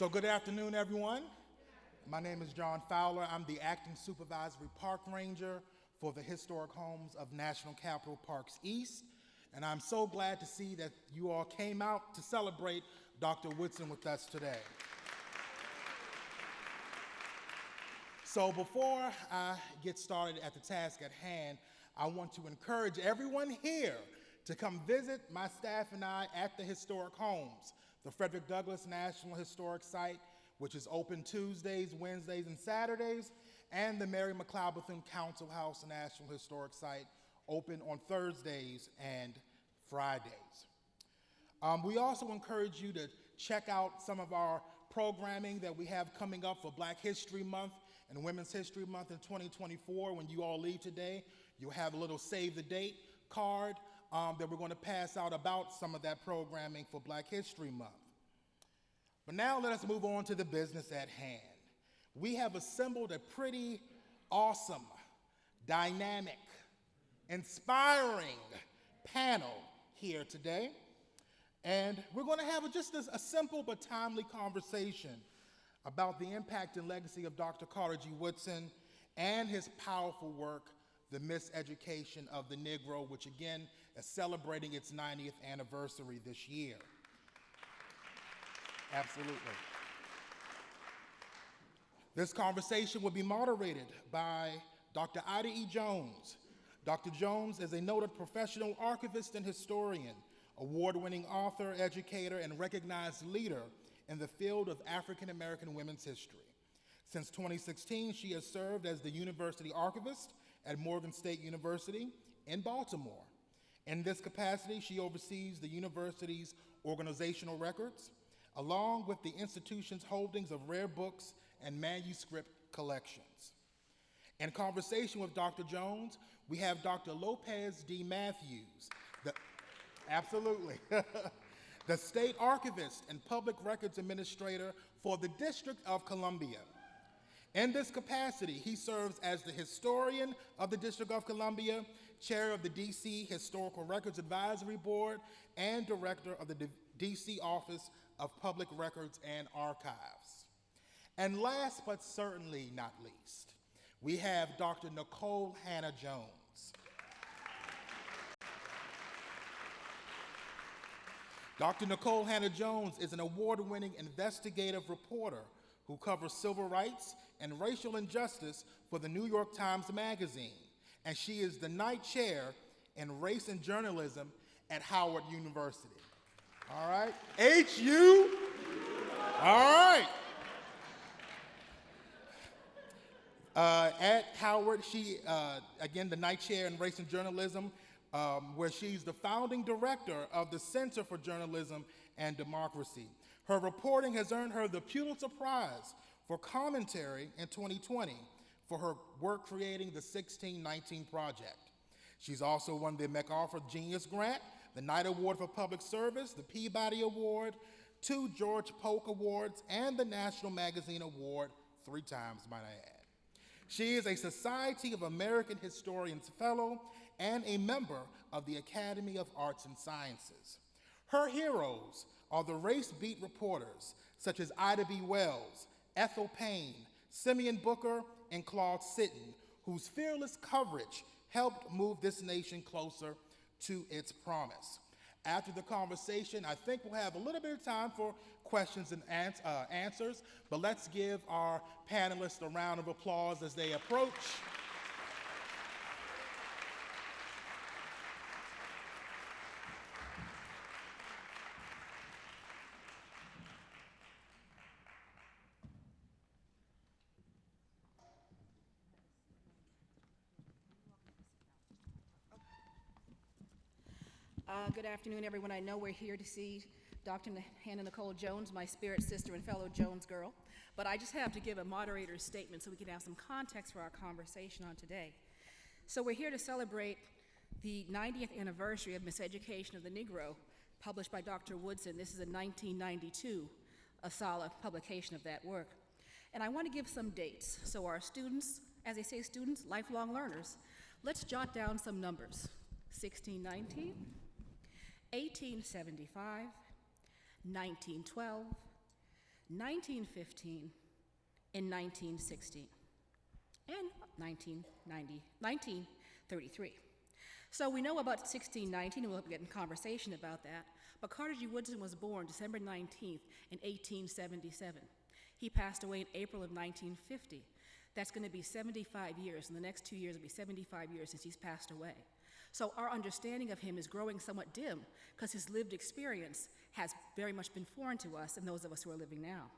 So good afternoon, everyone. My name is John Fowler. I'm the Acting Supervisory Park Ranger for the Historic Homes of National Capital Parks East. And I'm so glad to see that you all came out to celebrate Dr. Woodson with us today. So before I get started at the task at hand, I want to encourage everyone here to come visit my staff and I at the Historic Homes, the Frederick Douglass National Historic Site, which is open Tuesdays, Wednesdays, and Saturdays, and the Mary McLeod Bethune Council House National Historic Site, open on Thursdays and Fridays. We also encourage you to check out some of our programming that we have coming up for Black History Month and Women's History Month in 2024. When you all leave today, you'll have a little save the date card that we're going to pass out about some of that programming for Black History Month. But now let us move on to the business at hand. We have assembled a pretty awesome, dynamic, inspiring panel here today. And we're going to have just a simple but timely conversation about the impact and legacy of Dr. Carter G. Woodson and his powerful work, The Miseducation of the Negro, which again is celebrating its 90th anniversary this year. Absolutely. This conversation will be moderated by Dr. Ida E. Jones. Dr. Jones is a noted professional archivist and historian, award-winning author, educator, and recognized leader in the field of African American women's history. Since 2016, she has served as the University Archivist at Morgan State University in Baltimore. In this capacity, she oversees the university's organizational records, along with the institution's holdings of rare books and manuscript collections. In conversation with Dr. Jones, we have Dr. Lopez D. Matthews, absolutely, the State Archivist and Public Records Administrator for the District of Columbia. In this capacity, he serves as the historian of the District of Columbia, chair of the DC Historical Records Advisory Board, and director of the DC Office of Public Records and Archives. And last but certainly not least, we have Dr. Nikole Hannah-Jones. Dr. Nikole Hannah-Jones is an award-winning investigative reporter who covers civil rights and racial injustice for the New York Times Magazine, and she is the Knight Chair in Race and Journalism at Howard University. All right, HU. All right. At Howard, she, again, the Knight Chair in Race and Journalism, where she's the founding director of the Center for Journalism and Democracy. Her reporting has earned her the Pulitzer Prize for commentary in 2020 for her work creating the 1619 Project. She's also won the MacArthur Genius Grant, the Knight Award for Public Service, the Peabody Award, 2 George Polk Awards, and the National Magazine Award 3 times, might I add. She is a Society of American Historians Fellow and a member of the Academy of Arts and Sciences. Her heroes are the race beat reporters such as Ida B. Wells, Ethel Payne, Simeon Booker, and Claude Sitton, whose fearless coverage helped move this nation closer to its promise. After the conversation, I think we'll have a little bit of time for questions and answers, but let's give our panelists a round of applause as they approach. Good afternoon, everyone. I know we're here to see Dr. Hannah-Jones Nikole, my spirit sister and fellow Jones girl, but I just have to give a moderator's statement so we can have some context for our conversation on today. So we're here to celebrate the 90th anniversary of Miseducation of the Negro, published by Dr. Woodson. This is a 1992 Asala publication of that work. And I want to give some dates. So our students, as they say students, lifelong learners, let's jot down some numbers. 1619, 1875, 1912, 1915, and 1916, and 1933. So we know about 1619, and we'll get in conversation about that, but Carter G. Woodson was born December 19th in 1877. He passed away in April of 1950. That's going to be 75 years. In the next 2 years, it'll be 75 years since he's passed away. So our understanding of him is growing somewhat dim because his lived experience has very much been foreign to us and those of us who are living now.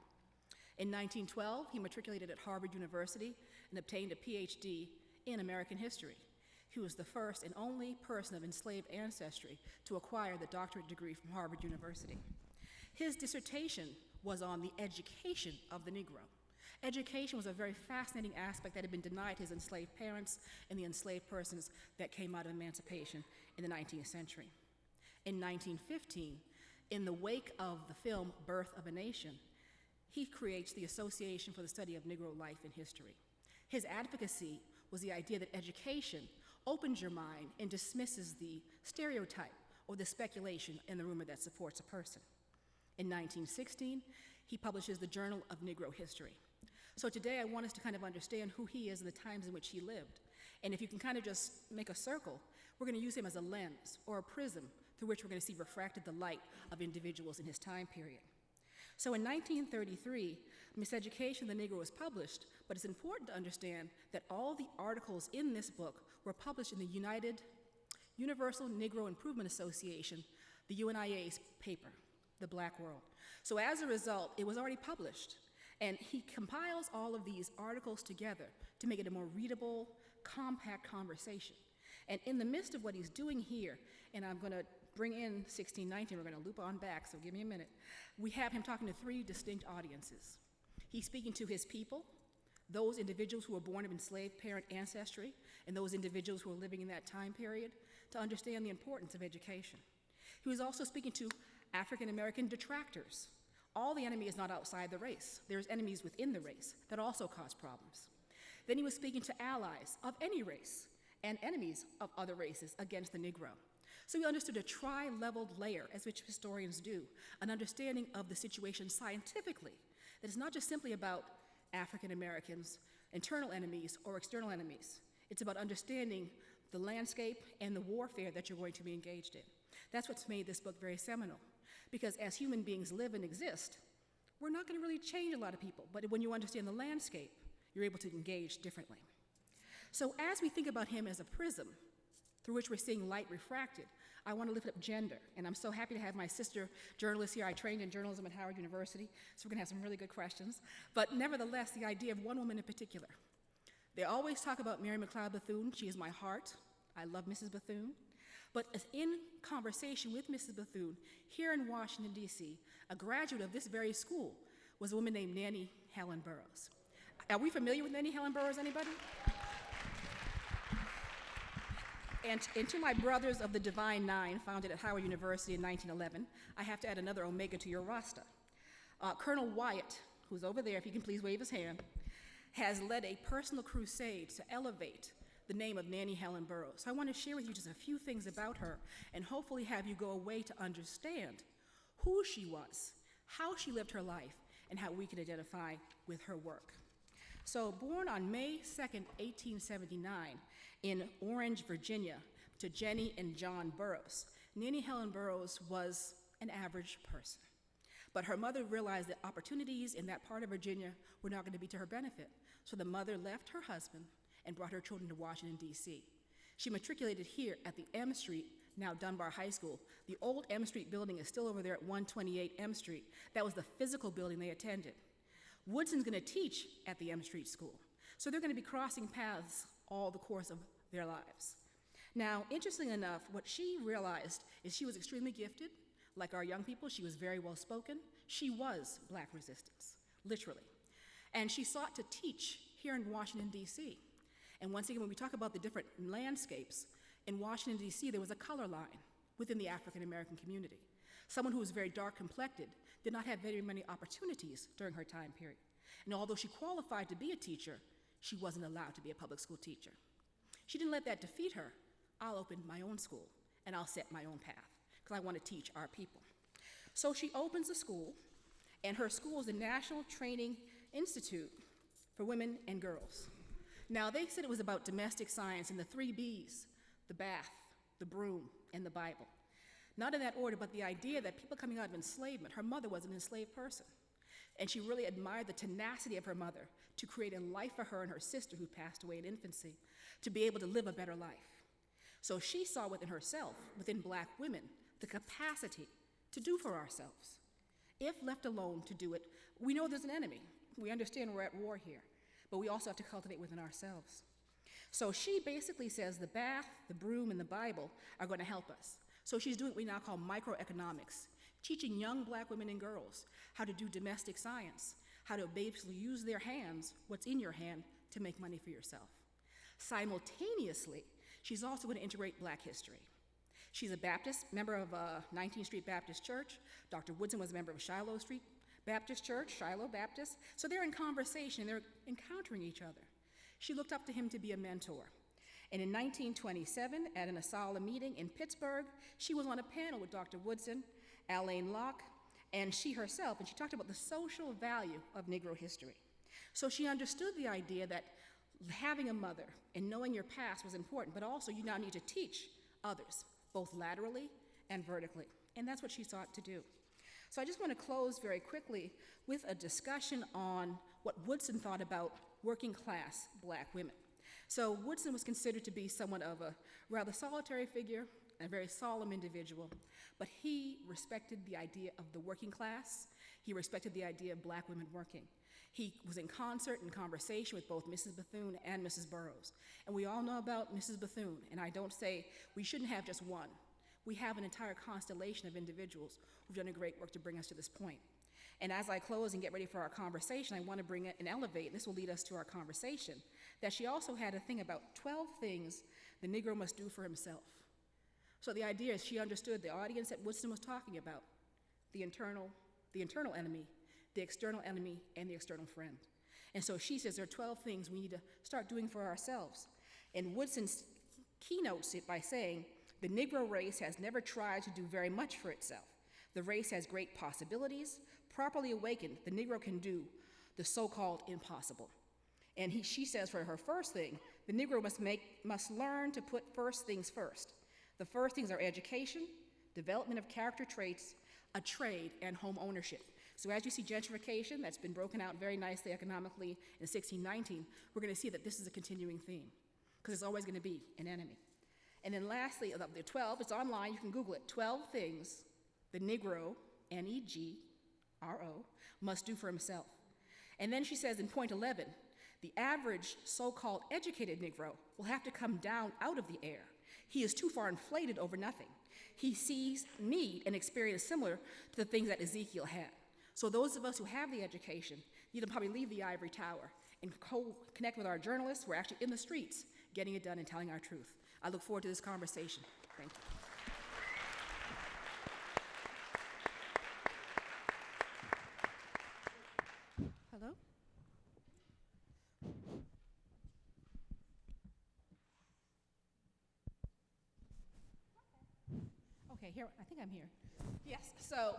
In 1912, he matriculated at Harvard University and obtained a PhD in American history. He was the first and only person of enslaved ancestry to acquire the doctorate degree from Harvard University. His dissertation was on the education of the Negro. Education was a very fascinating aspect that had been denied his enslaved parents and the enslaved persons that came out of emancipation in the 19th century. In 1915, in the wake of the film Birth of a Nation, he creates the Association for the Study of Negro Life and History. His advocacy was the idea that education opens your mind and dismisses the stereotype or the speculation and the rumor that supports a person. In 1916, he publishes the Journal of Negro History. So today I want us to kind of understand who he is and the times in which he lived. And if you can kind of just make a circle, we're going to use him as a lens or a prism through which we're going to see refracted the light of individuals in his time period. So in 1933, Miseducation of the Negro was published, but it's important to understand that all the articles in this book were published in the Universal Negro Improvement Association, the UNIA's paper, The Black World. So as a result, it was already published, and he compiles all of these articles together to make it a more readable, compact conversation. And in the midst of what he's doing here, and I'm going to bring in 1619, we're going to loop on back, so give me a minute. We have him talking to three distinct audiences. He's speaking to his people, those individuals who were born of enslaved parent ancestry, and those individuals who were living in that time period, to understand the importance of education. He was also speaking to African American detractors. All the enemy is not outside the race. There's enemies within the race that also cause problems. Then he was speaking to allies of any race and enemies of other races against the Negro. So we understood a tri-leveled layer, as which historians do, an understanding of the situation scientifically, that it's not just simply about African Americans, internal enemies or external enemies. It's about understanding the landscape and the warfare that you're going to be engaged in. That's what's made this book very seminal, because as human beings live and exist, we're not going to really change a lot of people, but when you understand the landscape, you're able to engage differently. So as we think about him as a prism through which we're seeing light refracted, I want to lift up gender, and I'm so happy to have my sister journalist here. I trained in journalism at Howard University, so we're going to have some really good questions. But nevertheless, the idea of one woman in particular. They always talk about Mary McLeod Bethune. She is my heart. I love Mrs. Bethune. But in conversation with Mrs. Bethune, here in Washington, D.C., a graduate of this very school was a woman named Nannie Helen Burroughs. Are we familiar with Nannie Helen Burroughs, anybody? And to my brothers of the Divine Nine, founded at Howard University in 1911, I have to add another omega to your roster. Colonel Wyatt, who's over there, if he can please wave his hand, has led a personal crusade to elevate the name of Nannie Helen Burroughs. So I want to share with you just a few things about her and hopefully have you go away to understand who she was, how she lived her life, and how we can identify with her work. So born on May 2nd, 1879 in Orange, Virginia, to Jenny and John Burroughs, Nannie Helen Burroughs was an average person. But her mother realized that opportunities in that part of Virginia were not going to be to her benefit. So the mother left her husband and brought her children to Washington, D.C. She matriculated here at the M Street, now Dunbar High School. The old M Street building is still over there at 128 M Street. That was the physical building they attended. Woodson's going to teach at the M Street School. So they're going to be crossing paths all the course of their lives. Now, interestingly enough, what she realized is she was extremely gifted. Like our young people, she was very well spoken. She was Black resistance, literally. And she sought to teach here in Washington, D.C. And once again, when we talk about the different landscapes, in Washington, D.C., there was a color line within the African American community. Someone who was very dark complected did not have very many opportunities during her time period. And although she qualified to be a teacher, she wasn't allowed to be a public school teacher. She didn't let that defeat her. I'll open my own school, and I'll set my own path, because I want to teach our people. So she opens a school, And her school is the National Training Institute for Women and Girls. Now, they said it was about domestic science and the 3 B's, the bath, the broom, and the Bible. Not in that order, but the idea that people coming out of enslavement, her mother was an enslaved person. And she really admired the tenacity of her mother to create a life for her and her sister who passed away in infancy, to be able to live a better life. So she saw within herself, within black women, the capacity to do for ourselves. If left alone to do it, we know there's an enemy. We understand we're at war here, but we also have to cultivate within ourselves. So she basically says the bath, the broom, and the Bible are going to help us. So she's doing what we now call microeconomics, teaching young black women and girls how to do domestic science, how to basically use their hands, what's in your hand, to make money for yourself. Simultaneously, she's also going to integrate black history. She's a Baptist, member of 19th Street Baptist Church. Dr. Woodson was a member of Shiloh Street Baptist Church, Shiloh Baptist. So they're in conversation, they're encountering each other. She looked up to him to be a mentor. And in 1927, at an ASALH meeting in Pittsburgh, she was on a panel with Dr. Woodson, Alain Locke, and she herself, and she talked about the social value of Negro history. So she understood the idea that having a mother and knowing your past was important, but also you now need to teach others, both laterally and vertically. And that's what she sought to do. So I just want to close very quickly with a discussion on what Woodson thought about working class black women. So Woodson was considered to be somewhat of a rather solitary figure, a very solemn individual, but he respected the idea of the working class. He respected the idea of black women working. He was in concert and conversation with both Mrs. Bethune and Mrs. Burroughs. And we all know about Mrs. Bethune, and I don't say we shouldn't have just one. We have an entire constellation of individuals who've done a great work to bring us to this point. And as I close and get ready for our conversation, I want to bring it and elevate, and this will lead us to our conversation, that she also had a thing about 12 things the Negro must do for himself. So the idea is she understood the audience that Woodson was talking about, the internal enemy, the external enemy, and the external friend. And so she says there are 12 things we need to start doing for ourselves. And Woodson keynotes it by saying, the Negro race has never tried to do very much for itself. The race has great possibilities. Properly awakened, the Negro can do the so-called impossible. And she says for her first thing, the Negro must learn to put first things first. The first things are education, development of character traits, a trade, and home ownership. So as you see gentrification, that's been broken out very nicely economically in 1619, we're going to see that this is a continuing theme, because it's always going to be an enemy. And then lastly, of the 12, it's online, you can Google it, 12 things the Negro, N-E-G-R-O, must do for himself. And then she says in point 11, the average so-called educated Negro will have to come down out of the air. He is too far inflated over nothing. He sees need and experience similar to the things that Ezekiel had. So those of us who have the education need to probably leave the ivory tower and connect with our journalists who are actually in the streets, getting it done and telling our truth. I look forward to this conversation. Thank you. Hello? Okay, here, I think I'm here. Yes, so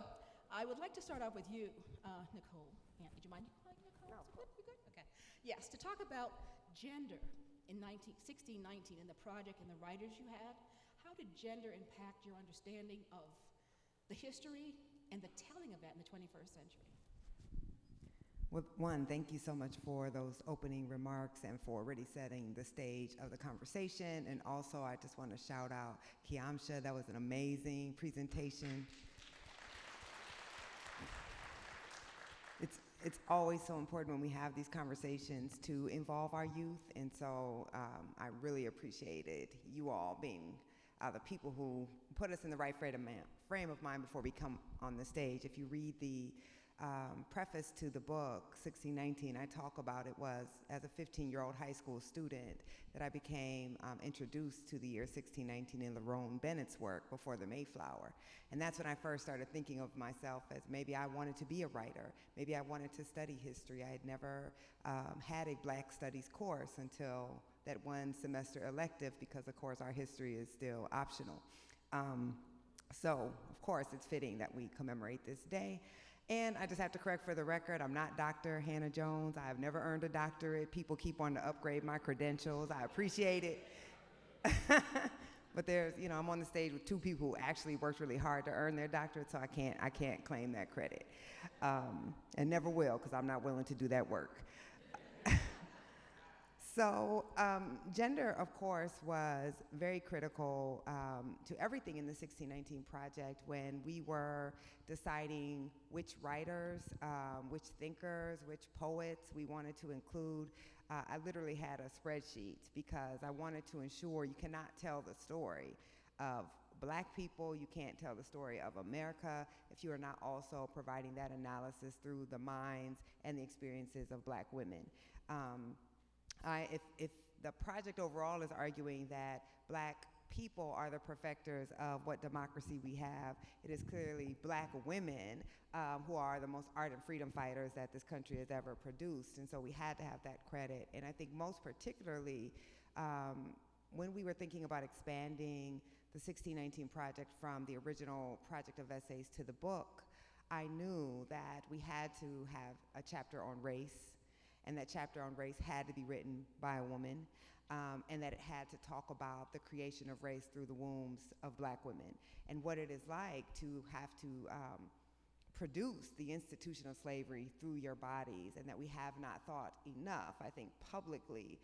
I would like to start off with you, Nikole. Yeah, would you mind calling Nikole? No. Is it good? You good? Okay. Yes, to talk about gender in 1619 and the project and the writers you had. How did gender impact your understanding of the history and the telling of that in the 21st century? Well, one, thank you so much for those opening remarks and for really setting the stage of the conversation. And also, I just want to shout out Kiamsha. That was an amazing presentation. It's always so important when we have these conversations to involve our youth, and so I really appreciated you all being the people who put us in the right frame of mind before we come on the stage. If you read the preface to the book, 1619, I talk about it was as a 15-year-old high school student that I became introduced to the year 1619 in Lerone Bennett's work before the Mayflower. And that's when I first started thinking of myself as maybe I wanted to be a writer. Maybe I wanted to study history. I had never had a Black Studies course until that one semester elective, because of course our history is still optional. So of course it's fitting that we commemorate this day. And I just have to correct for the record, I'm not Dr. Hannah-Jones. I have never earned a doctorate. People keep wanting to upgrade my credentials. I appreciate it. But there's, I'm on the stage with two people who actually worked really hard to earn their doctorate, so I can't claim that credit. And never will, because I'm not willing to do that work. So gender, of course, was very critical to everything in the 1619 Project when we were deciding which writers, which thinkers, which poets we wanted to include. I literally had a spreadsheet because I wanted to ensure you cannot tell the story of Black people, you can't tell the story of America if you are not also providing that analysis through the minds and the experiences of Black women. If the project overall is arguing that Black people are the perfecters of what democracy we have, it is clearly Black women who are the most ardent freedom fighters that this country has ever produced. And so we had to have that credit. And I think most particularly, when we were thinking about expanding the 1619 Project from the original project of essays to the book, I knew that we had to have a chapter on race, and that chapter on race had to be written by a woman, and that it had to talk about the creation of race through the wombs of Black women and what it is like to have to produce the institution of slavery through your bodies, and that we have not thought enough, I think, publicly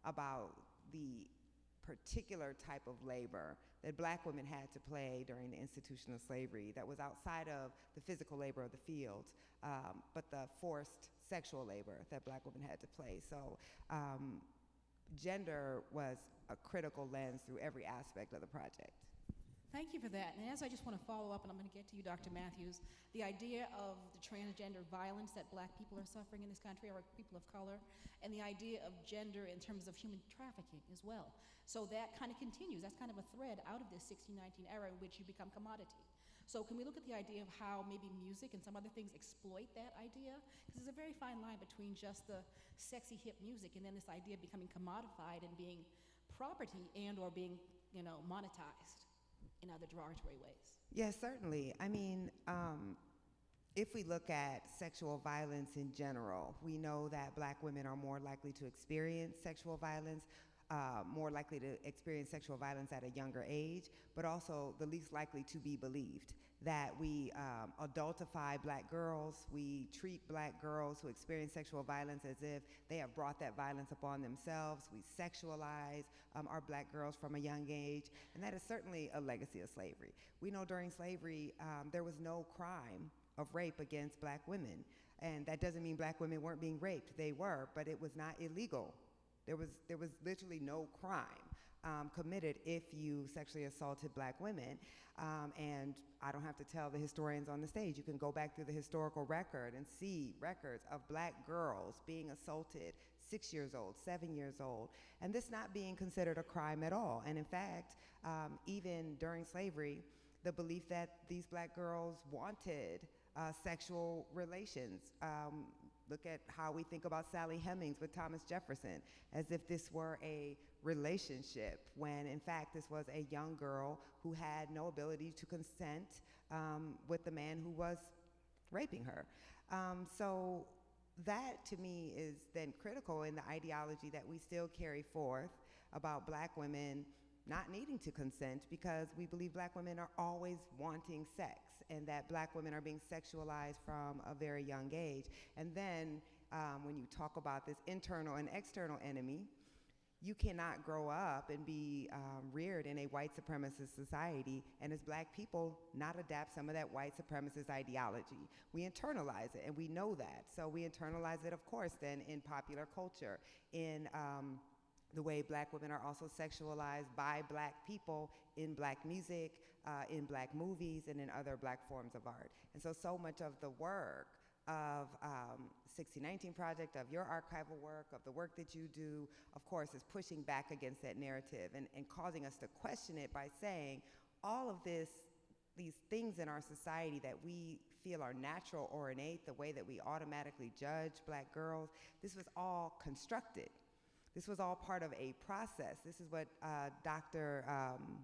about the particular type of labor that Black women had to play during the institution of slavery that was outside of the physical labor of the fields, but the forced sexual labor that Black women had to play. So gender was a critical lens through every aspect of the project. Thank you for that. And as I just want to follow up, and I'm going to get to you, Dr. Matthews, the idea of the transgender violence that Black people are suffering in this country, or people of color, and the idea of gender in terms of human trafficking as well. So that kind of continues. That's kind of a thread out of this 1619 era in which you become commodity. So can we look at the idea of how maybe music and some other things exploit that idea? Because there's a very fine line between just the sexy hip music and then this idea of becoming commodified and being property and or being, monetized in other derogatory ways. Yes, certainly. I mean, if we look at sexual violence in general, we know that Black women are more likely to experience sexual violence, more likely to experience sexual violence at a younger age, but also the least likely to be believed. That we adultify Black girls, we treat Black girls who experience sexual violence as if they have brought that violence upon themselves. We sexualize our Black girls from a young age, and that is certainly a legacy of slavery. We know during slavery there was no crime of rape against Black women, and that doesn't mean Black women weren't being raped. They were, but it was not illegal. There was literally no crime committed if you sexually assaulted Black women. And I don't have to tell the historians on the stage. You can go back through the historical record and see records of Black girls being assaulted 6 years old, 7 years old, and this not being considered a crime at all. And in fact, even during slavery, the belief that these Black girls wanted sexual relations. Look at how we think about Sally Hemings with Thomas Jefferson, as if this were a relationship, when in fact this was a young girl who had no ability to consent with the man who was raping her. So that to me is then critical in the ideology that we still carry forth about Black women not needing to consent, because we believe Black women are always wanting sex, and that Black women are being sexualized from a very young age. And then when you talk about this internal and external enemy, you cannot grow up and be reared in a white supremacist society and as Black people not adapt some of that white supremacist ideology. We internalize it, and we know that. So we internalize it, of course, then in popular culture, in the way Black women are also sexualized by Black people in Black music, in Black movies, and in other Black forms of art. And so much of the work of 1619 Project, of your archival work, of the work that you do, of course, is pushing back against that narrative and causing us to question it by saying all of these things in our society that we feel are natural or innate, the way that we automatically judge Black girls, this was all constructed. This was all part of a process. This is what Dr.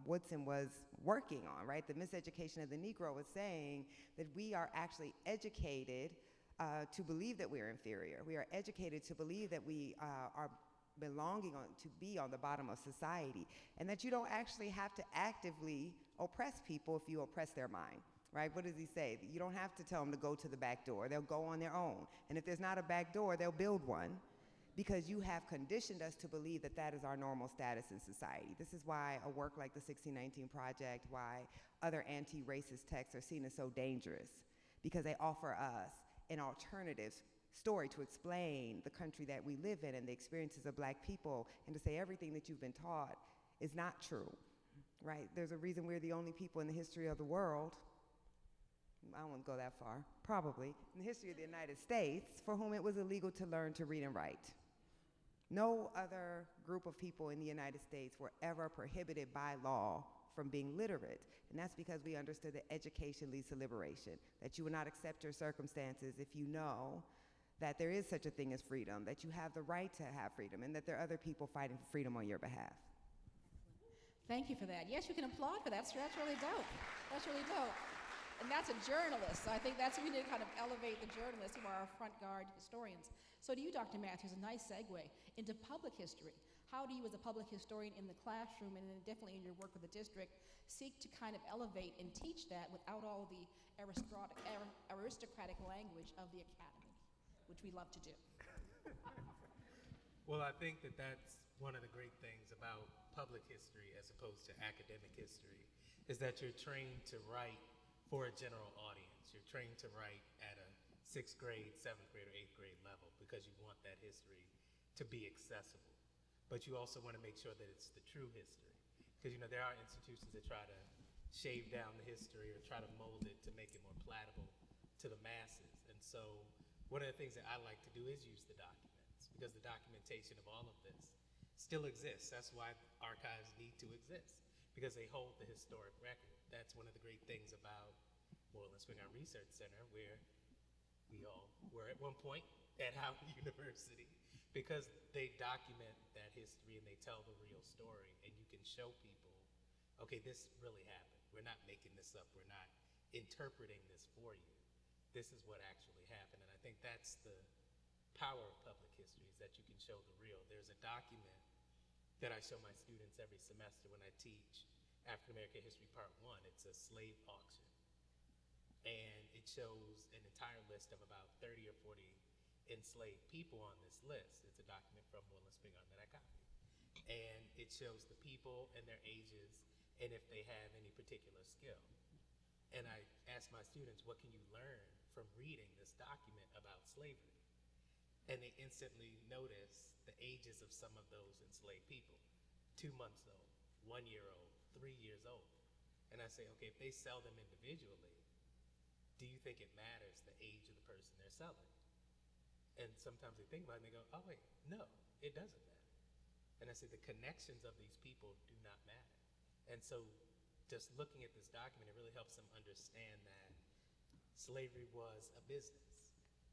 Woodson was working on, right? The miseducation of the Negro was saying that we are actually educated to believe that we're inferior. We are educated to believe that we are belonging to be on the bottom of society, and that you don't actually have to actively oppress people if you oppress their mind, right? What does he say? You don't have to tell them to go to the back door. They'll go on their own. And if there's not a back door, they'll build one, because you have conditioned us to believe that that is our normal status in society. This is why a work like the 1619 Project, why other anti-racist texts are seen as so dangerous, because they offer us an alternative story to explain the country that we live in and the experiences of Black people, and to say everything that you've been taught is not true, right? There's a reason we're the only people in the history of the world, I won't go that far, probably, in the history of the United States, for whom it was illegal to learn to read and write. No other group of people in the United States were ever prohibited by law from being literate, and that's because we understood that education leads to liberation, that you will not accept your circumstances if you know that there is such a thing as freedom, that you have the right to have freedom, and that there are other people fighting for freedom on your behalf. Thank you for that. Yes, you can applaud for that. That's really dope. That's really dope. And that's a journalist, so I think that's, we need to kind of elevate the journalists who are our front guard historians. So to you, Dr. Matthews, a nice segue into public history. How do you, as a public historian in the classroom, and then definitely in your work with the district, seek to kind of elevate and teach that without all the aristocratic language of the academy, which we love to do? Well, I think that that's one of the great things about public history as opposed to academic history, is that you're trained to write for a general audience. You're trained to write at a 6th grade, 7th grade, or 8th grade level because you want that history to be accessible. But you also want to make sure that it's the true history. Because, you know, there are institutions that try to shave down the history or try to mold it to make it more palatable to the masses. And so one of the things that I like to do is use the documents, because the documentation of all of this still exists. That's why archives need to exist, because they hold the historic record. That's one of the great things about Moreland Spingarn Research Center, where we all were at one point at Howard University, because they document that history and they tell the real story, and you can show people, okay, this really happened. We're not making this up. We're not interpreting this for you. This is what actually happened. And I think that's the power of public history, is that you can show the real. There's a document that I show my students every semester when I teach African American History Part 1. It's a slave auction. And it shows an entire list of about 30 or 40 enslaved people on this list. It's a document from Moreland Spingarn that I copied. And it shows the people and their ages and if they have any particular skill. And I ask my students, what can you learn from reading this document about slavery? And they instantly notice the ages of some of those enslaved people. 2 months old, 1 year old, 3 years old. And I say, okay, if they sell them individually, do you think it matters the age of the person they're selling? And sometimes they think about it and they go, oh wait, no, it doesn't matter. And I say the connections of these people do not matter. And so just looking at this document, it really helps them understand that slavery was a business.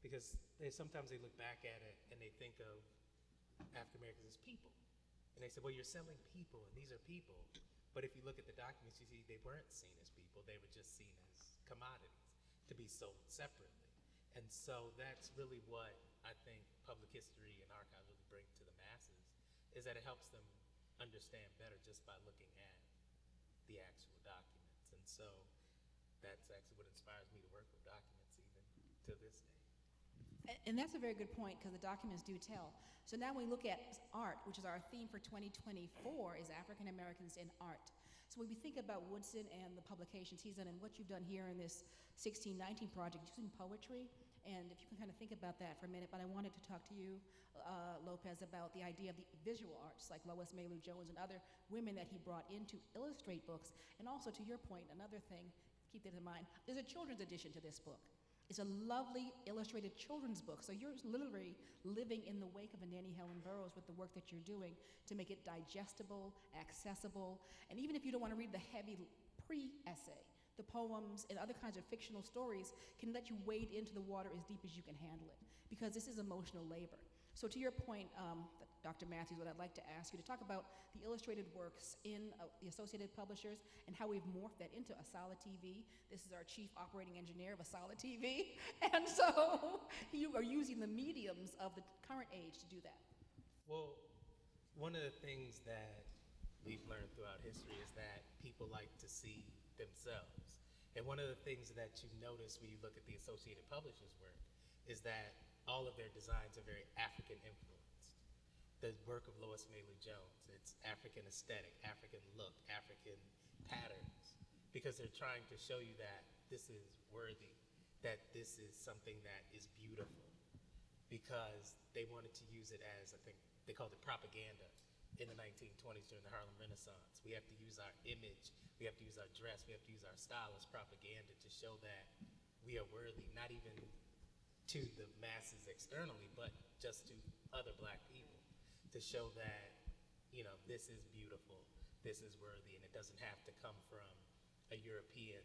Because sometimes they look back at it and they think of African Americans as people. And they say, well, you're selling people, and these are people. But if you look at the documents, you see they weren't seen as people. They were just seen as commodities to be sold separately. And so that's really what I think public history and archives really bring to the masses, is that it helps them understand better just by looking at the actual documents. And so that's actually what inspires me to work with documents even to this day. And that's a very good point, because the documents do tell. So now we look at art, which is our theme for 2024, is African Americans in art. So when we think about Woodson and the publications he's done and what you've done here in this 1619 project using poetry, and if you can kind of think about that for a minute, but I wanted to talk to you, Lopez, about the idea of the visual arts, like Lois Mailou Jones and other women that he brought in to illustrate books. And also, to your point, another thing, keep that in mind, there's a children's edition to this book. It's a lovely illustrated children's book. So you're literally living in the wake of a Nannie Helen Burroughs with the work that you're doing to make it digestible, accessible, and even if you don't want to read the heavy pre-essay, the poems and other kinds of fictional stories can let you wade into the water as deep as you can handle it, because this is emotional labor. So to your point, Dr. Matthews, what I'd like to ask you to talk about the illustrated works in the Associated Publishers and how we've morphed that into Asala TV. This is our chief operating engineer of Asala TV, and so you are using the mediums of the current age to do that. Well, one of the things that we've learned throughout history is that people like to see themselves. And one of the things that you notice when you look at the Associated Publishers' work is that all of their designs are very African influenced. The work of Lois Mailey Jones, it's African aesthetic, African look, African patterns, because they're trying to show you that this is worthy, that this is something that is beautiful, because they wanted to use it as, I think they called it propaganda in the 1920s during the Harlem Renaissance. We have to use our image, we have to use our dress, we have to use our style as propaganda to show that we are worthy, not even to the masses externally, but just to other black people, to show that, you know, this is beautiful, this is worthy, and it doesn't have to come from a European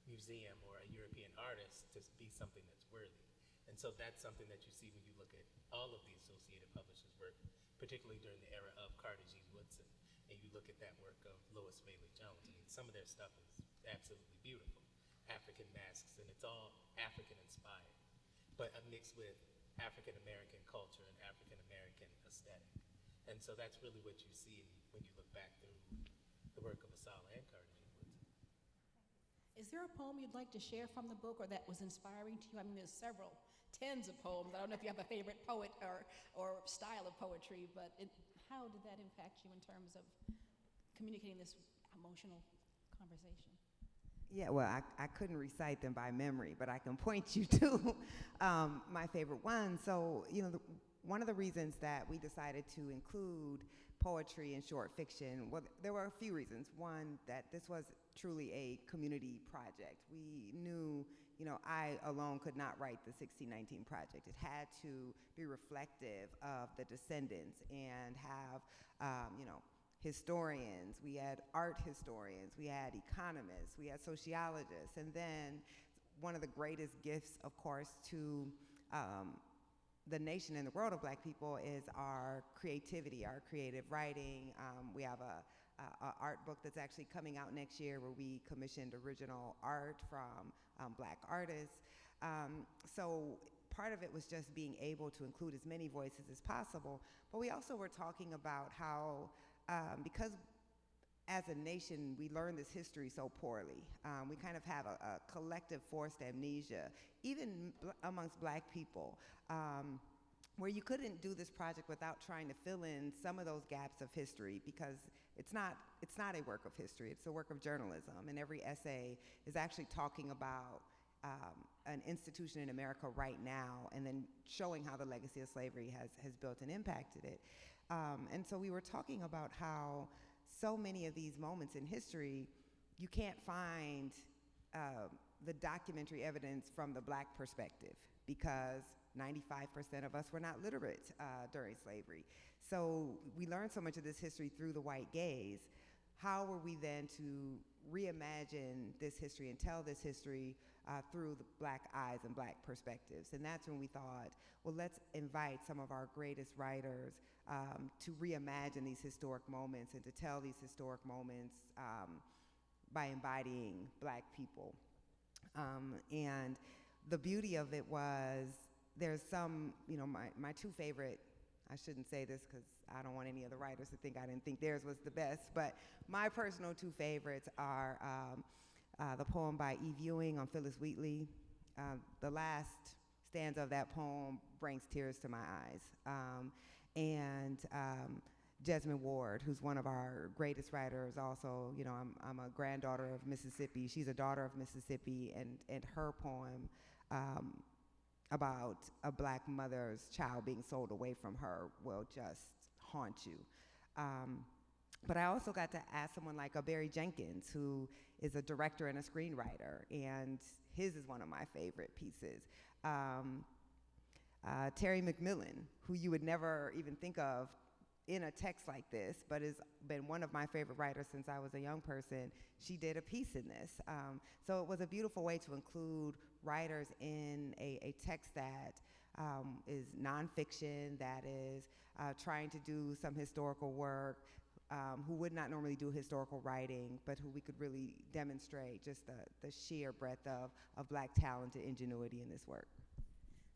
museum or a European artist to be something that's worthy. And so that's something that you see when you look at all of the Associated Publishers' work, particularly during the era of Carter G. Woodson, and you look at that work of Lois Mailey Jones. I mean, some of their stuff is absolutely beautiful. African masks, and it's all African inspired, but mixed with African American culture and African American aesthetic. And so that's really what you see when you look back through the work of Asala and Carter G. Woodson. Is there a poem you'd like to share from the book or that was inspiring to you? I mean, there's several, tens of poems. I don't know if you have a favorite poet or style of poetry, but how did that impact you in terms of communicating this emotional conversation? Yeah, well, I couldn't recite them by memory, but I can point you to my favorite one. So, you know, one of the reasons that we decided to include poetry and short fiction, well, there were a few reasons. One, that this was truly a community project. We knew, you know, I alone could not write the 1619 project. It had to be reflective of the descendants and have, you know, historians, we had art historians, we had economists, we had sociologists, and then one of the greatest gifts, of course, to the nation and the world of black people is our creativity, our creative writing. We have a art book that's actually coming out next year where we commissioned original art from black artists. So part of it was just being able to include as many voices as possible, but we also were talking about how because as a nation, we learn this history so poorly. We kind of have a collective forced amnesia, even amongst black people, where you couldn't do this project without trying to fill in some of those gaps of history, because it's not a work of history, it's a work of journalism, and every essay is actually talking about an institution in America right now, and then showing how the legacy of slavery has built and impacted it. And so we were talking about how so many of these moments in history, you can't find the documentary evidence from the black perspective, because 95% of us were not literate during slavery. So we learned so much of this history through the white gaze. How were we then to reimagine this history and tell this history through the black eyes and black perspectives? And that's when we thought, well, let's invite some of our greatest writers to reimagine these historic moments and to tell these historic moments by embodying black people. And the beauty of it was, there's some, you know, my two favorite, I shouldn't say this because I don't want any of the writers to think I didn't think theirs was the best, but my personal two favorites are the poem by Eve Ewing on Phyllis Wheatley. The last stanza of that poem brings tears to my eyes. And Jesmyn Ward, who's one of our greatest writers, also, you know, I'm a granddaughter of Mississippi. She's a daughter of Mississippi, and her poem about a black mother's child being sold away from her will just haunt you. But I also got to ask someone like a Barry Jenkins, who is a director and a screenwriter, and his is one of my favorite pieces. Terry McMillan, who you would never even think of in a text like this, but has been one of my favorite writers since I was a young person. She did a piece in this. So it was a beautiful way to include writers in a text that is nonfiction, that is trying to do some historical work, who would not normally do historical writing, but who we could really demonstrate just the sheer breadth of Black talent and ingenuity in this work.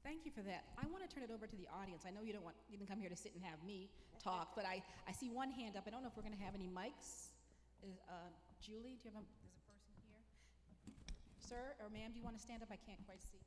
Thank you for that. I want to turn it over to the audience. I know you didn't come here to sit and have me talk, but I see one hand up. I don't know if we're going to have any mics. Julie, there's a person here. Sir or ma'am, do you want to stand up? I can't quite see.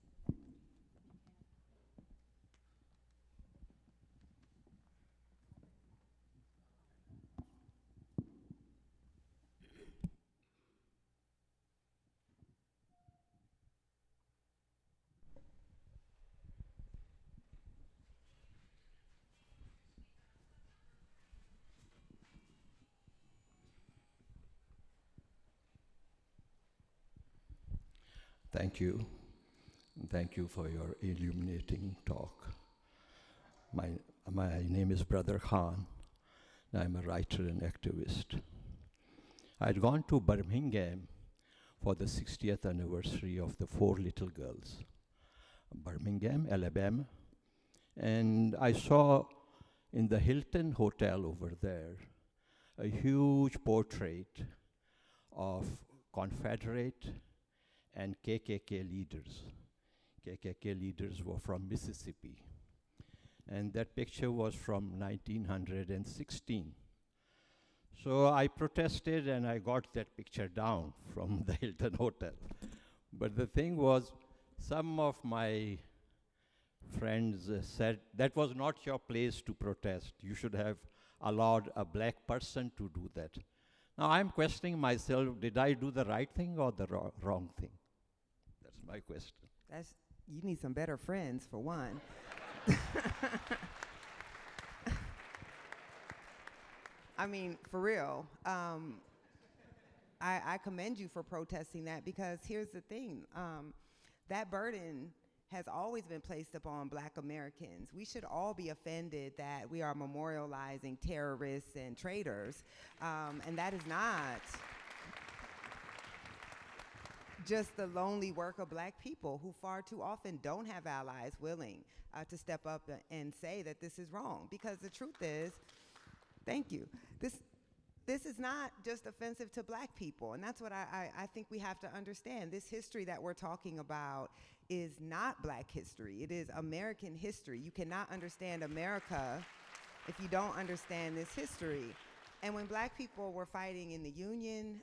Thank you. Thank you for your illuminating talk. My name is Brother Khan. I'm a writer and activist. I'd gone to Birmingham for the 60th anniversary of the Four Little Girls, Birmingham, Alabama, and I saw in the Hilton Hotel over there a huge portrait of Confederate and KKK leaders. KKK leaders were from Mississippi. And that picture was from 1916. So I protested and I got that picture down from the Hilton Hotel. But the thing was, some of my friends said, that was not your place to protest. You should have allowed a Black person to do that. Now I'm questioning myself, did I do the right thing or the wrong thing? That's my question. You need some better friends, for one. I mean, for real. I commend you for protesting that, because here's the thing. That burden has always been placed upon Black Americans. We should all be offended that we are memorializing terrorists and traitors, and that is not just the lonely work of Black people who far too often don't have allies willing to step up and say that this is wrong. Because the truth is, thank you, this is not just offensive to Black people, and that's what I think we have to understand. This history that we're talking about is not Black history. It is American history. You cannot understand America if you don't understand this history. And when Black people were fighting in the Union,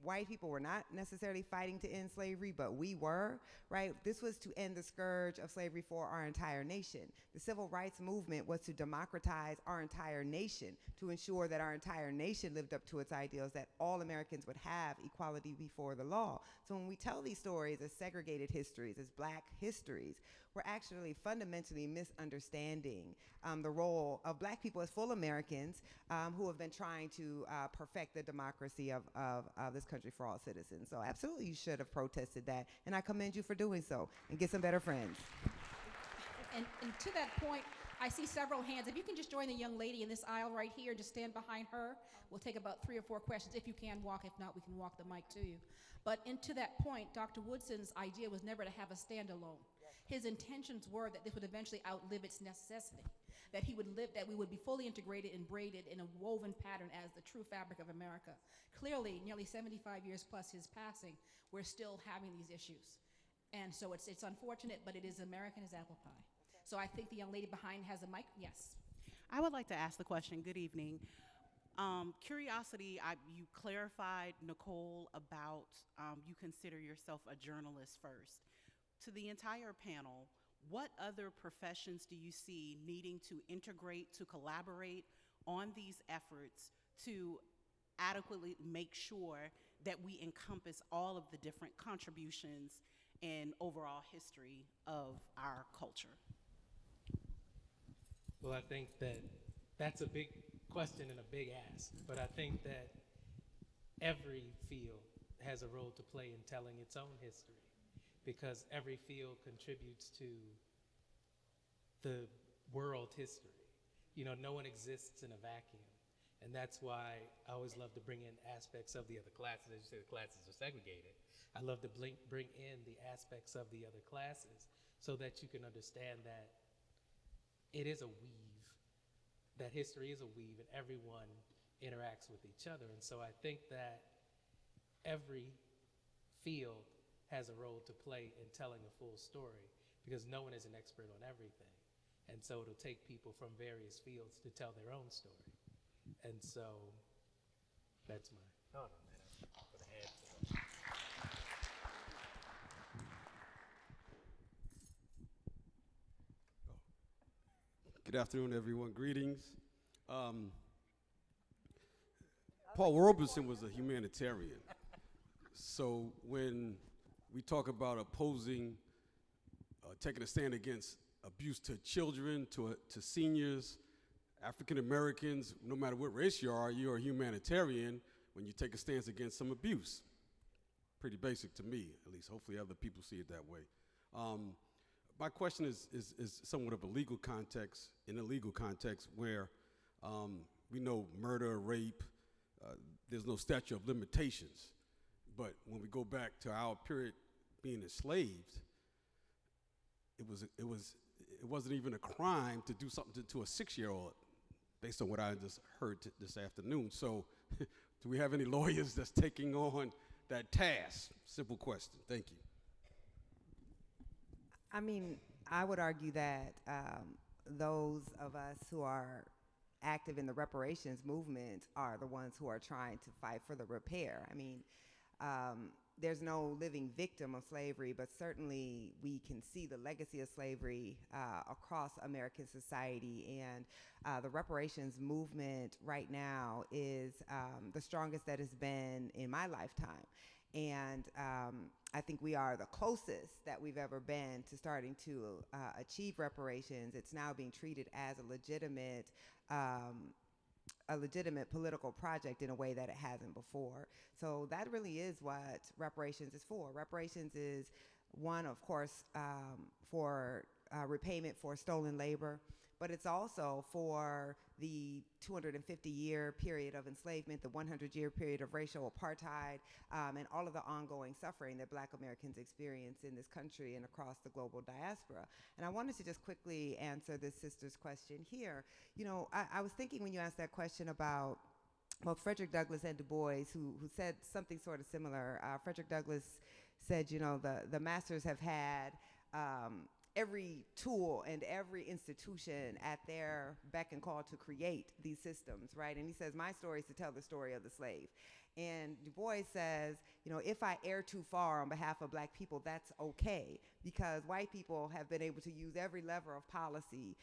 white people were not necessarily fighting to end slavery, but we were, right? This was to end the scourge of slavery for our entire nation. The civil rights movement was to democratize our entire nation, to ensure that our entire nation lived up to its ideals, that all Americans would have equality before the law. So when we tell these stories as segregated histories, as Black histories, we're actually fundamentally misunderstanding the role of Black people as full Americans who have been trying to perfect the democracy of this country for all citizens. So absolutely you should have protested that, and I commend you for doing so, and get some better friends. And to that point, I see several hands. If you can just join the young lady in this aisle right here, just stand behind her. We'll take about 3 or 4 questions. If you can walk, if not, we can walk the mic to you. But to that point, Dr. Woodson's idea was never to have a standalone. His intentions were that this would eventually outlive its necessity, that we would be fully integrated and braided in a woven pattern as the true fabric of America. Clearly, nearly 75 years plus his passing, we're still having these issues. And so it's unfortunate, but it is American as apple pie. So I think the young lady behind has a mic. Yes. I would like to ask the question. Good evening. Curiosity, you clarified, Nikole, about you consider yourself a journalist first. To the entire panel, what other professions do you see needing to integrate, to collaborate on these efforts to adequately make sure that we encompass all of the different contributions and overall history of our culture? Well, I think that that's a big question and a big ask, but I think that every field has a role to play in telling its own history, because every field contributes to the world history. You know, no one exists in a vacuum, and that's why I always love to bring in aspects of the other classes. As you say, the classes are segregated. I love to bring in the aspects of the other classes so that you can understand that it is a weave, that history is a weave, and everyone interacts with each other. And so I think that every field has a role to play in telling a full story, because no one is an expert on everything. And so it'll take people from various fields to tell their own story. And so that's my thought on that. I'm gonna add to that. Good afternoon, everyone. Greetings. Paul Robeson was a humanitarian. So when we talk about opposing, taking a stand against abuse to children, to seniors, African Americans, no matter what race you're a humanitarian when you take a stance against some abuse. Pretty basic to me, at least. Hopefully other people see it that way. My question is somewhat of a legal context, in a legal context where we know murder, rape, there's no statute of limitations. But when we go back to our period being enslaved, it wasn't even a crime to do something to a 6-year-old, based on what I just heard this afternoon. So do we have any lawyers that's taking on that task? Simple question. Thank you. I mean, I would argue that those of us who are active in the reparations movement are the ones who are trying to fight for the repair. I mean, there's no living victim of slavery, but certainly we can see the legacy of slavery across American society, and the reparations movement right now is the strongest that has been in my lifetime. And I think we are the closest that we've ever been to starting to achieve reparations. It's now being treated as a legitimate political project in a way that it hasn't before. So that really is what reparations is for. Reparations is one, of course, for repayment for stolen labor, but it's also for the 250-year period of enslavement, the 100-year period of racial apartheid, and all of the ongoing suffering that Black Americans experience in this country and across the global diaspora. And I wanted to just quickly answer this sister's question here. You know, I was thinking when you asked that question about, well, Frederick Douglass and Du Bois, who said something sort of similar. Frederick Douglass said, you know, the masters have had every tool and every institution at their beck and call to create these systems, right? And he says, my story is to tell the story of the slave. And Du Bois says, you know, if I err too far on behalf of Black people, that's okay, because white people have been able to use every lever of policy,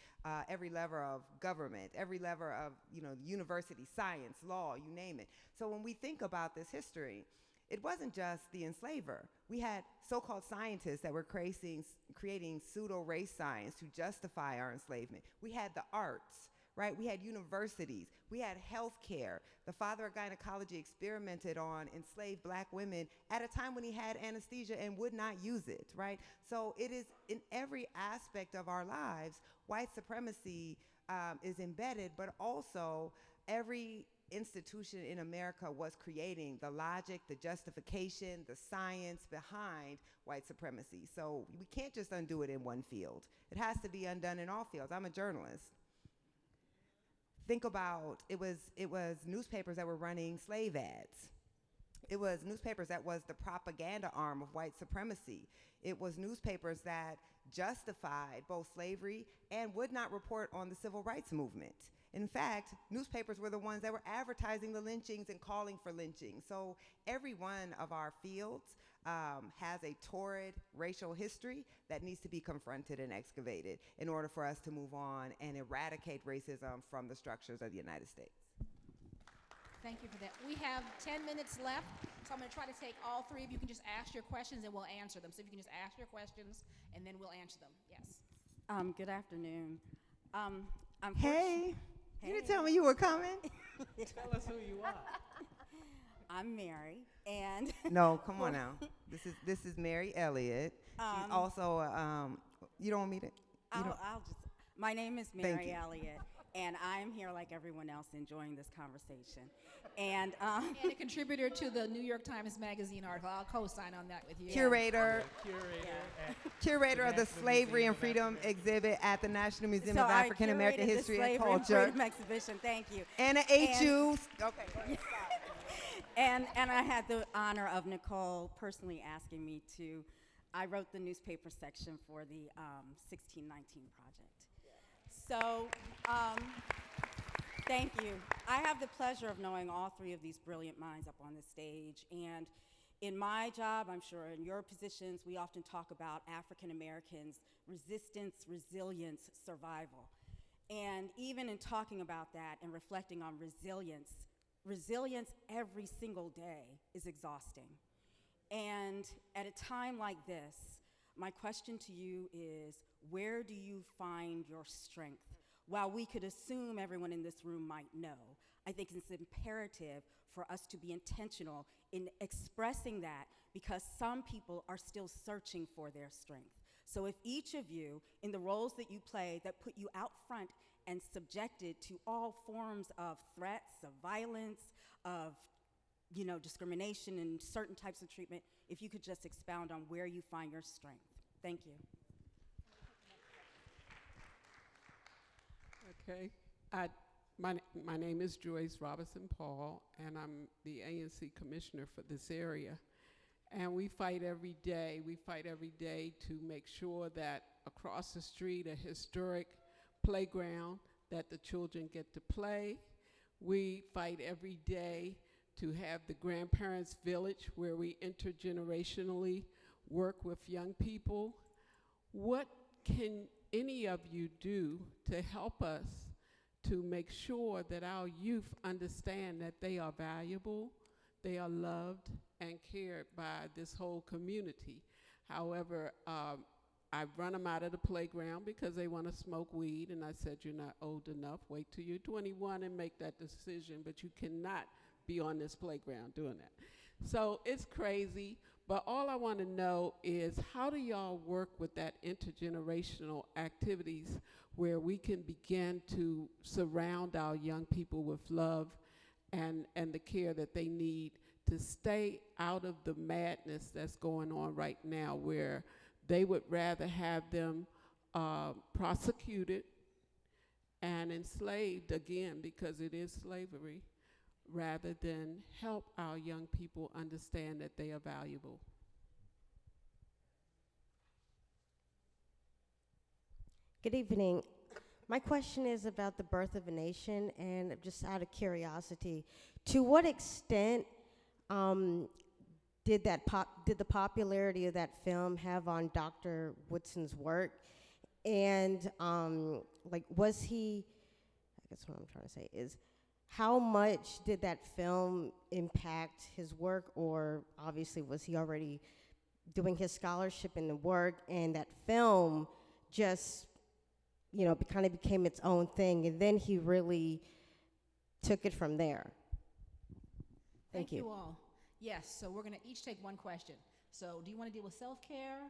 every lever of government, every lever of, you know, university, science, law, you name it. So when we think about this history, it wasn't just the enslaver. We had so-called scientists that were creating pseudo-race science to justify our enslavement. We had the arts, right? We had universities. We had healthcare. The father of gynecology experimented on enslaved Black women at a time when he had anesthesia and would not use it, right? So it is in every aspect of our lives, white supremacy is embedded, but also every institution in America was creating the logic, the justification, the science behind white supremacy. So we can't just undo it in one field. It has to be undone in all fields. I'm a journalist. Think about, it was newspapers that were running slave ads. It was newspapers that was the propaganda arm of white supremacy. It was newspapers that justified both slavery and would not report on the civil rights movement. In fact, newspapers were the ones that were advertising the lynchings and calling for lynching. So every one of our fields has a torrid racial history that needs to be confronted and excavated in order for us to move on and eradicate racism from the structures of the United States. Thank you for that. We have 10 minutes left, so I'm going to try to take all three of you. You can just ask your questions and we'll answer them. So if you can just ask your questions and then we'll answer them. Yes. Good afternoon. Hey, you didn't tell me you were coming? Tell us who you are. I'm Mary, and No, come on now. This is Mary Elliott. She's also, you don't want me to? my name is Thank Mary you. Elliott, And I'm here like everyone else enjoying this conversation. And And a contributor to the New York Times Magazine article. I'll co-sign on that with you. Curator Curator of the National Slavery Museum and of Freedom African exhibit at the National Museum so of I African American curated History the and Slavery and Culture. Freedom exhibition. Thank you. And an HU. Okay. And I had the honor of Nikole personally asking me to. I wrote the newspaper section for the 1619 project. So, thank you. I have the pleasure of knowing all three of these brilliant minds up on the stage. And in my job, I'm sure in your positions, we often talk about African Americans' resistance, resilience, survival. And even in talking about that and reflecting on resilience every single day is exhausting. And at a time like this, my question to you is, where do you find your strength? While we could assume everyone in this room might know, I think it's imperative for us to be intentional in expressing that, because some people are still searching for their strength. So if each of you, in the roles that you play that put you out front and subjected to all forms of threats, of violence, of discrimination and certain types of treatment, if you could just expound on where you find your strength. Thank you. Okay. My name is Joyce Robinson Paul, and I'm the ANC commissioner for this area. And we fight every day. We fight every day to make sure that across the street, a historic playground that the children get to play. We fight every day to have the grandparents' village where we intergenerationally work with young people. What can any of you do to help us to make sure that our youth understand that they are valuable, they are loved and cared by this whole community? However, I run them out of the playground because they want to smoke weed, and I said, you're not old enough. Wait till you're 21 and make that decision, but you cannot be on this playground doing that. So it's crazy, but all I want to know is, how do y'all work with that intergenerational activities where we can begin to surround our young people with love and the care that they need to stay out of the madness that's going on right now, where they would rather have them prosecuted and enslaved again, because it is slavery, rather than help our young people understand that they are valuable. Good evening. My question is about the birth of a nation, and just out of curiosity, to what extent did the popularity of that film have on Dr. Woodson's work? And was he, I guess what I'm trying to say is, how much did that film impact his work, or obviously was he already doing his scholarship in the work, and that film just, kind of became its own thing, and then he really took it from there? Thank you. all. Yes, so we're going to each take one question. So do you want to deal with self-care?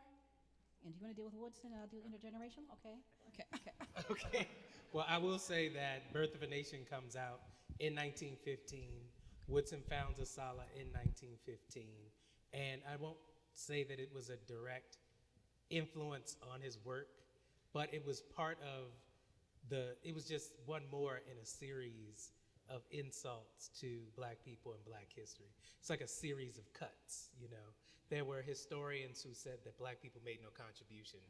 And do you want to deal with Woodson, and I'll do intergenerational? Okay. Okay. Well, I will say that Birth of a Nation comes out in 1915. Woodson founds Asala in 1915. And I won't say that it was a direct influence on his work, but it was part of it was just one more in a series of insults to Black people and Black history. It's like a series of cuts, There were historians who said that Black people made no contribution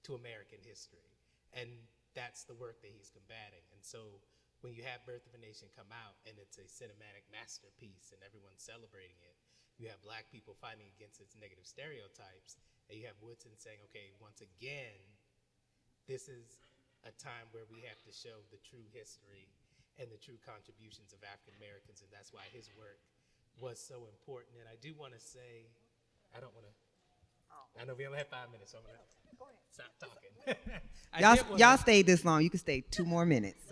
to American history. And that's the work that he's combating. And so when you have Birth of a Nation come out and it's a cinematic masterpiece and everyone's celebrating it, you have Black people fighting against its negative stereotypes, and you have Woodson saying, okay, once again, this is a time where we have to show the true history and the true contributions of African Americans, and that's why his work was so important. And I do want to say, I know we only have 5 minutes, so I'm going to stop talking. Y'all stayed this long. You can stay 2 more minutes.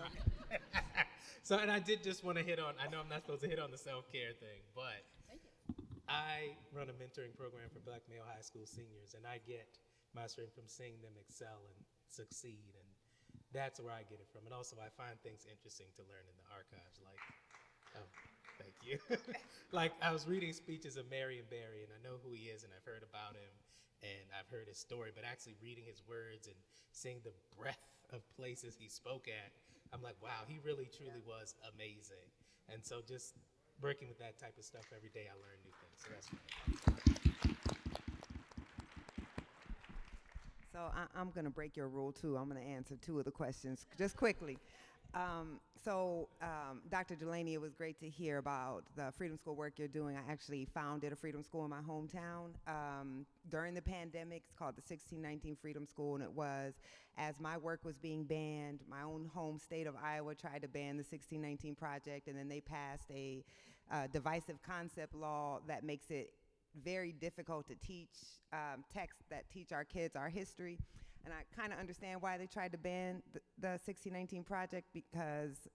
So, and I did just want to hit on, I know I'm not supposed to hit on the self-care thing, but I run a mentoring program for Black male high school seniors, and I get my strength from seeing them excel and succeed. And that's where I get it from. And also, I find things interesting to learn in the archives, like, oh, thank you. Like, I was reading speeches of Marion Barry, and I know who he is, and I've heard about him, and I've heard his story, but actually reading his words and seeing the breadth of places he spoke at, I'm like, wow, he really, truly was amazing. And so just working with that type of stuff every day, I learn new things. So that's So I'm going to break your rule, too. I'm going to answer two of the questions just quickly. Dr. Delaney, it was great to hear about the Freedom School work you're doing. I actually founded a Freedom School in my hometown during the pandemic. It's called the 1619 Freedom School, and it was, as my work was being banned, my own home state of Iowa tried to ban the 1619 Project, and then they passed a divisive concept law that makes it very difficult to teach texts that teach our kids our history. And I kind of understand why they tried to ban the 1619 Project, because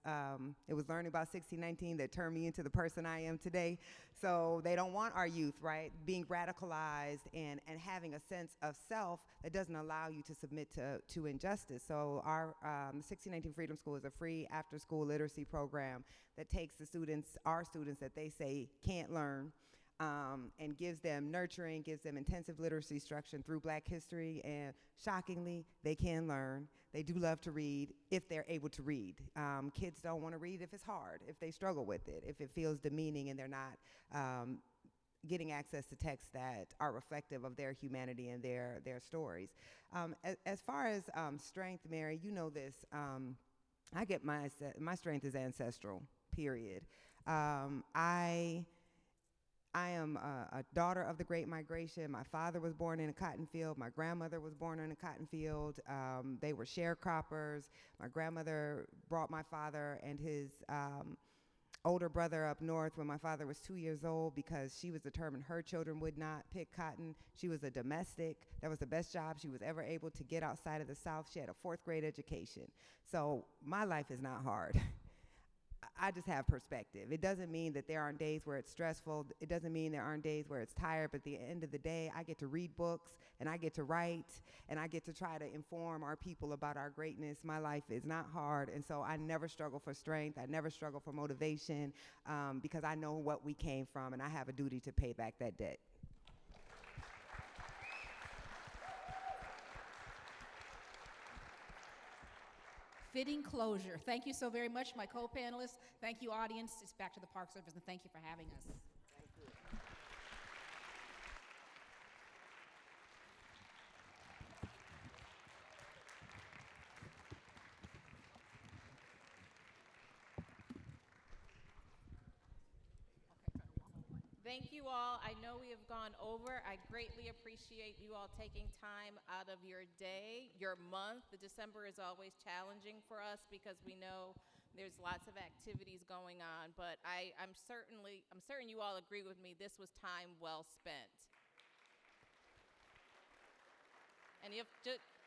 it was learning about 1619 that turned me into the person I am today. So they don't want our youth, right, being radicalized and having a sense of self that doesn't allow you to submit to injustice. So our 1619 Freedom School is a free after-school literacy program that takes our students that they say can't learn, and gives them nurturing, gives them intensive literacy instruction through Black history, and shockingly, they can learn. They do love to read if they're able to read. Kids don't want to read if it's hard, if they struggle with it, if it feels demeaning and they're not getting access to texts that are reflective of their humanity and their stories. As far as strength, Mary, you know this, I get my strength is ancestral, period. I am a daughter of the Great Migration. My father was born in a cotton field. My grandmother was born in a cotton field. They were sharecroppers. My grandmother brought my father and his older brother up north when my father was 2 years old, because she was determined her children would not pick cotton. She was a domestic. That was the best job she was ever able to get outside of the South. She had a 4th grade education. So my life is not hard. I just have perspective. It doesn't mean that there aren't days where it's stressful. It doesn't mean there aren't days where it's tired, but at the end of the day, I get to read books, and I get to write, and I get to try to inform our people about our greatness. My life is not hard, and so I never struggle for strength. I never struggle for motivation, because I know what we came from, and I have a duty to pay back that debt. Fitting closure. Thank you so very much, my co-panelists. Thank you, audience. It's back to the Park Service, and thank you for having us. Thank you all. I know we have gone over. I greatly appreciate you all taking time out of your day, your month. The December is always challenging for us because we know there's lots of activities going on, but I'm certain you all agree with me. This was time well spent. And if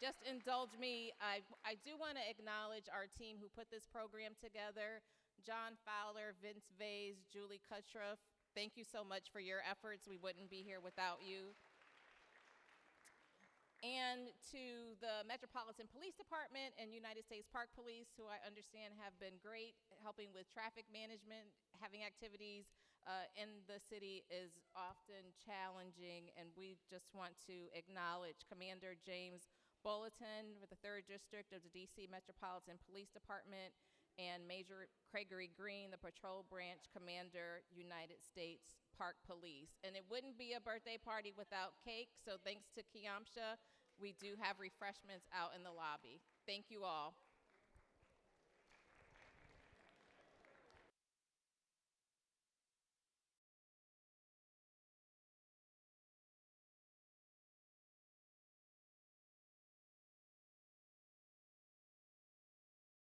just indulge me, I do want to acknowledge our team who put this program together: John Fowler, Vince Vase, Julie Kutroff. Thank you so much for your efforts. We wouldn't be here without you. And to the Metropolitan Police Department and United States Park Police, who I understand have been great helping with traffic management. Having activities in the city is often challenging, and we just want to acknowledge Commander James Bulletin with the 3rd District of the DC Metropolitan Police Department, and Major Gregory Green, the Patrol Branch Commander, United States Park Police. And it wouldn't be a birthday party without cake, so thanks to Kiamsha, we do have refreshments out in the lobby. Thank you all.